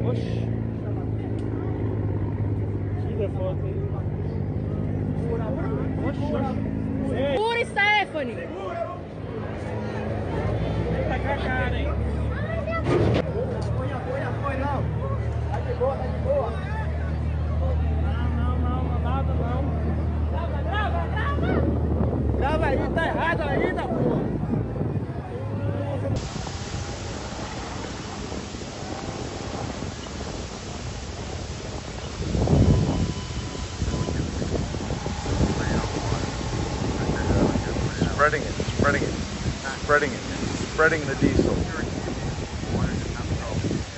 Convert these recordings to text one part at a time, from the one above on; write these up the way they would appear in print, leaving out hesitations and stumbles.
Oxi. Tira a foto aí. Oxi. Pura, Stephanie! Tá com a cara, hein? Foi não. Tá de boa, tá de boa. Não, nada não. Grava. Grava aí, tá errado ainda, pô. Spreading the diesel.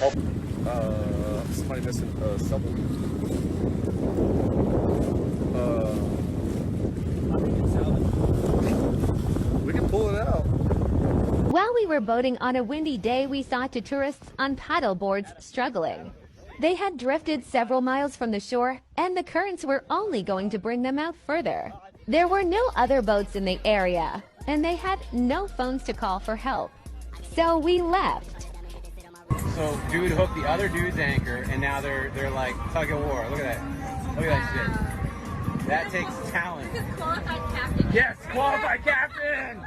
Oh, somebody missing something. We can pull it out. While we were boating on a windy day, we saw two tourists on paddle boards struggling. They had drifted several miles from the shore, and the currents were only going to bring them out further. There were no other boats in the area, and they had no phones to call for help. So we left. So dude hooked the other dude's anchor, and now they're like tug of war. Look at that. Look at that shit. That takes talent. This is qualified captain. Yes, qualified captain.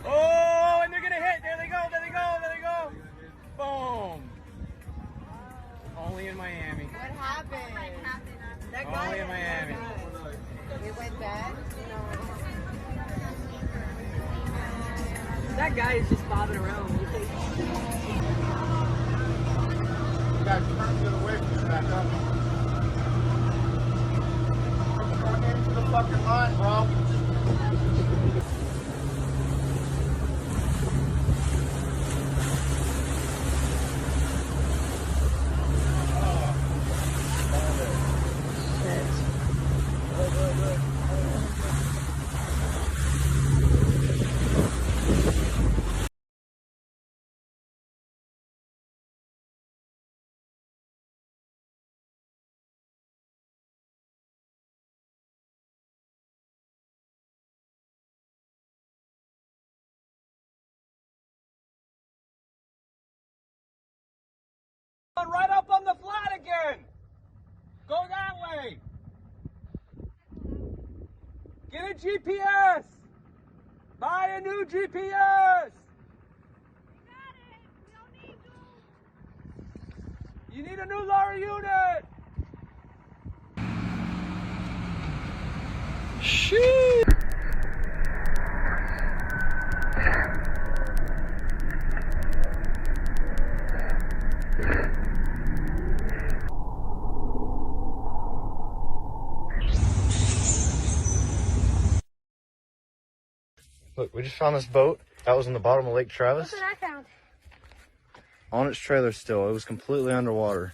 Oh, and they're gonna hit. There they go. There they go. There they go. Boom. Only in Miami. What happened? That guy Only in Miami. It went bad. That guy is just bobbing around. You guys turn it away from the back up. Come into the fucking line, bro. Right up on the flat again. Go that way. Get a GPS. Buy a new GPS. We got it. We don't need to. You need a new lower unit. Shit. Look, we just found this boat that was in the bottom of Lake Travis. Look what I found. On its trailer still. It was completely underwater.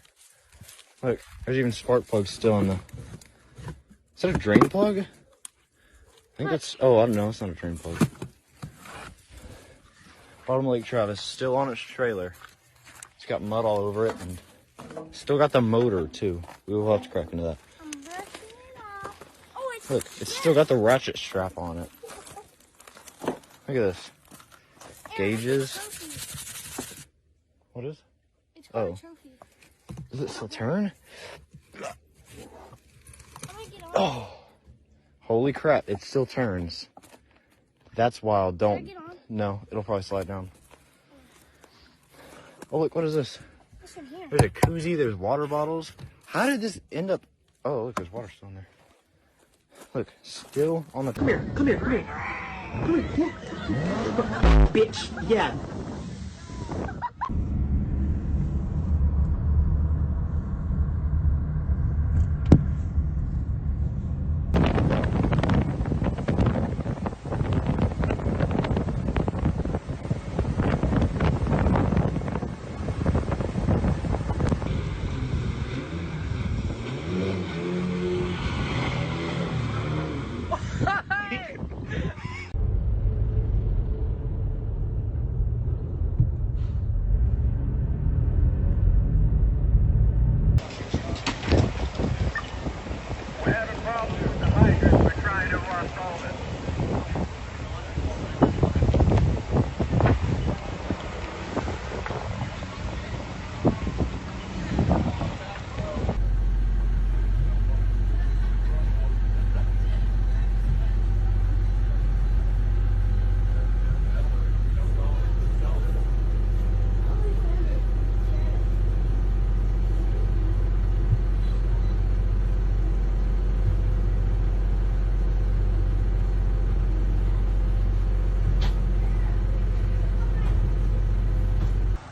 Look, there's even spark plugs still in the... Is that a drain plug? I think that's... Oh, I don't know. It's not a drain plug. Bottom of Lake Travis, still on its trailer. It's got mud all over it and still got the motor too. We will have to crack into that. I'm brushing it off. Oh, it's... Look, it's still got the ratchet strap on it. Look at this. Gauges. What is? It's called Oh. a trophy. Does it still turn? How do I get on? Oh. Holy crap, it still turns. That's wild. Can I Don't. get on? No, it'll probably slide down. Oh, look, what is this? What's in here? There's a koozie, there's water bottles. How did this end up? Oh, look, there's water still in there. Look, still on the... Come here. Come here. Come here. Come here. Bitch. Yeah.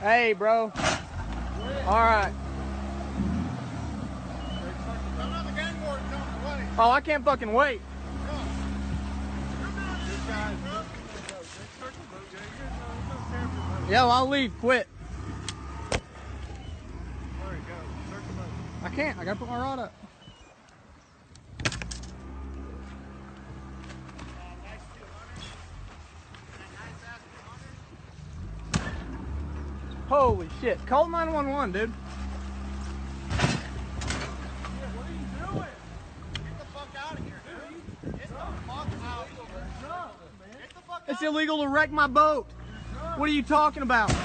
Hey, bro. All right. Oh, I can't fucking wait. Yo, I'll leave. Quit. I can't. I gotta put my rod up. Holy shit. Call 911, dude. It's illegal to wreck my boat. What are you talking about? Dude,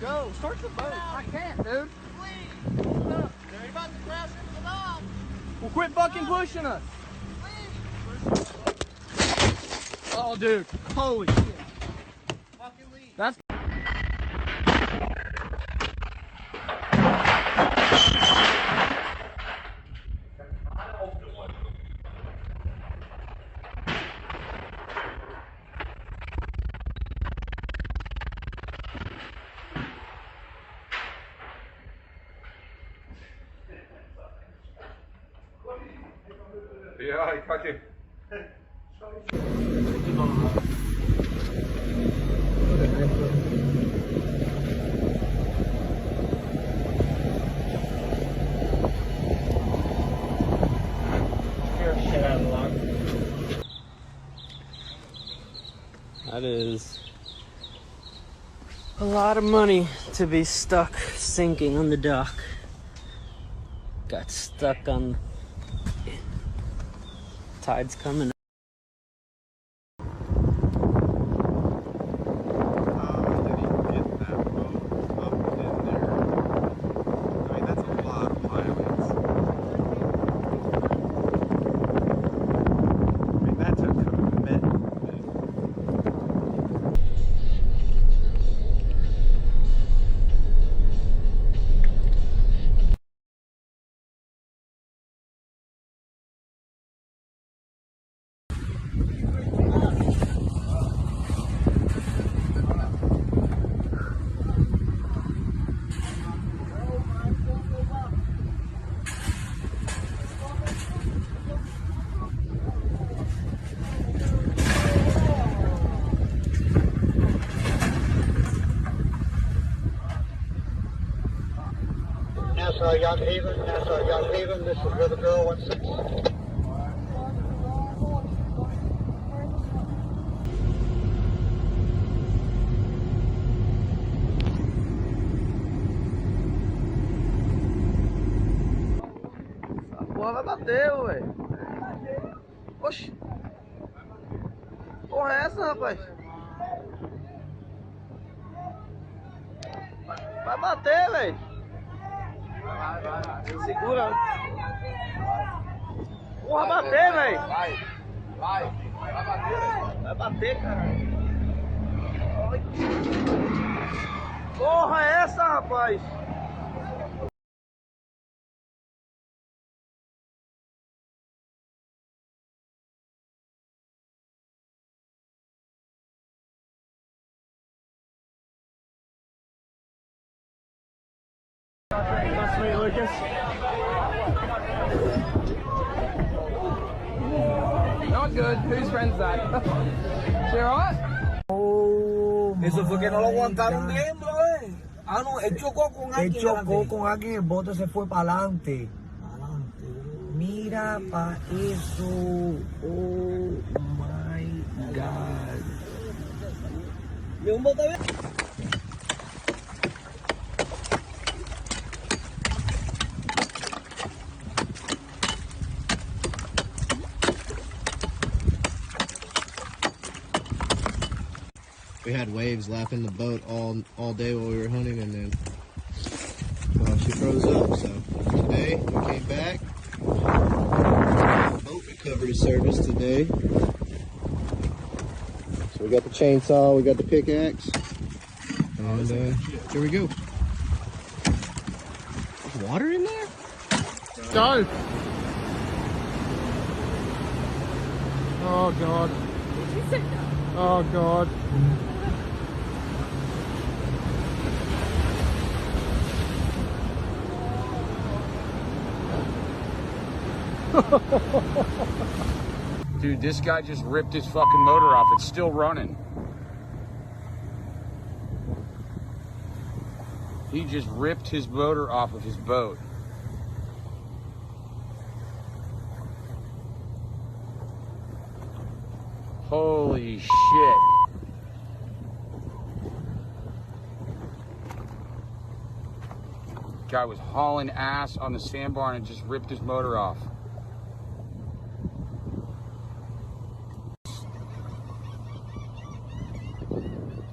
go. Start the boat. I can't, dude. Please. You're about to crash into the dock. Well, quit fucking pushing us. Please. Oh, dude. Holy shit. Fucking leave. That's... Ja, ich hatte. That is a lot of money to be stuck sinking on the dock. Got stuck on tides coming. Nassau Young Haven, this is River Girl 16. Porra, vai bater, ué. Oxi. Porra é essa, rapaz? Vai bater, velho. Segura. Porra, bater, velho. Vai bater, velho. Vai bater, caralho. Porra é essa, rapaz? That's sweet, Lucas. Not good. Whose friend's that? She alright? Eso fue que no lo aguantaron dentro, Ah, no, él chocó con alguien. Él chocó con alguien, el bote se fue para adelante. Mira pa' eso. Oh my God. ¿Y un bote? We had waves lapping the boat all day while we were hunting, and then she froze up. So today we came back. Boat recovery service today. So we got the chainsaw, we got the pickaxe, and here we go. There's water in there? Go! Oh God. Oh God. Dude, this guy just ripped his fucking motor off. It's still running. He just ripped his motor off of his boat. Holy shit. Guy was hauling ass on the sandbar and just ripped his motor off.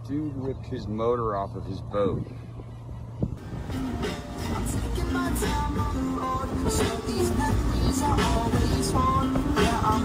Dude ripped his motor off of his boat. I'm taking my time on the road, so these memories are always on. Yeah, I'm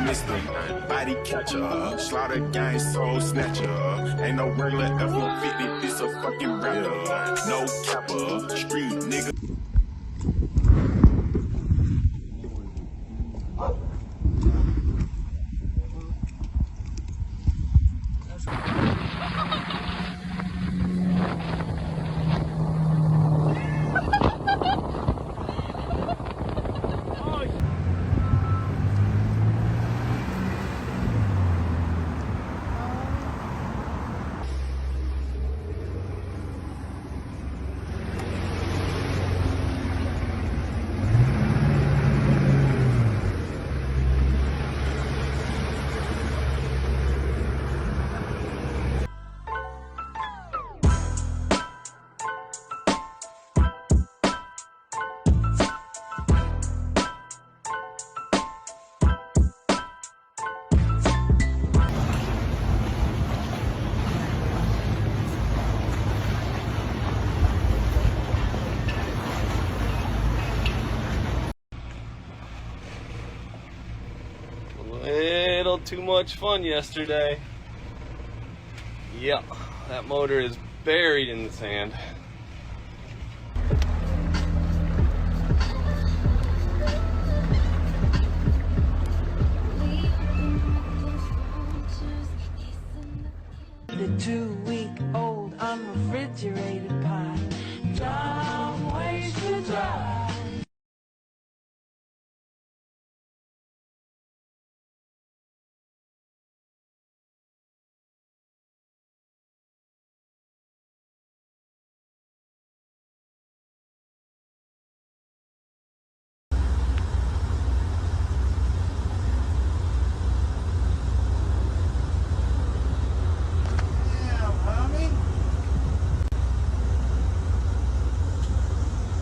Mr. Body Catcher, Slaughter Gang Soul Snatcher. Ain't no regular F-150, this a fucking rapper. No capper, street nigga. Little too much fun yesterday. Yeah, that motor is buried in the sand. The 2-week-old unrefrigerated pie.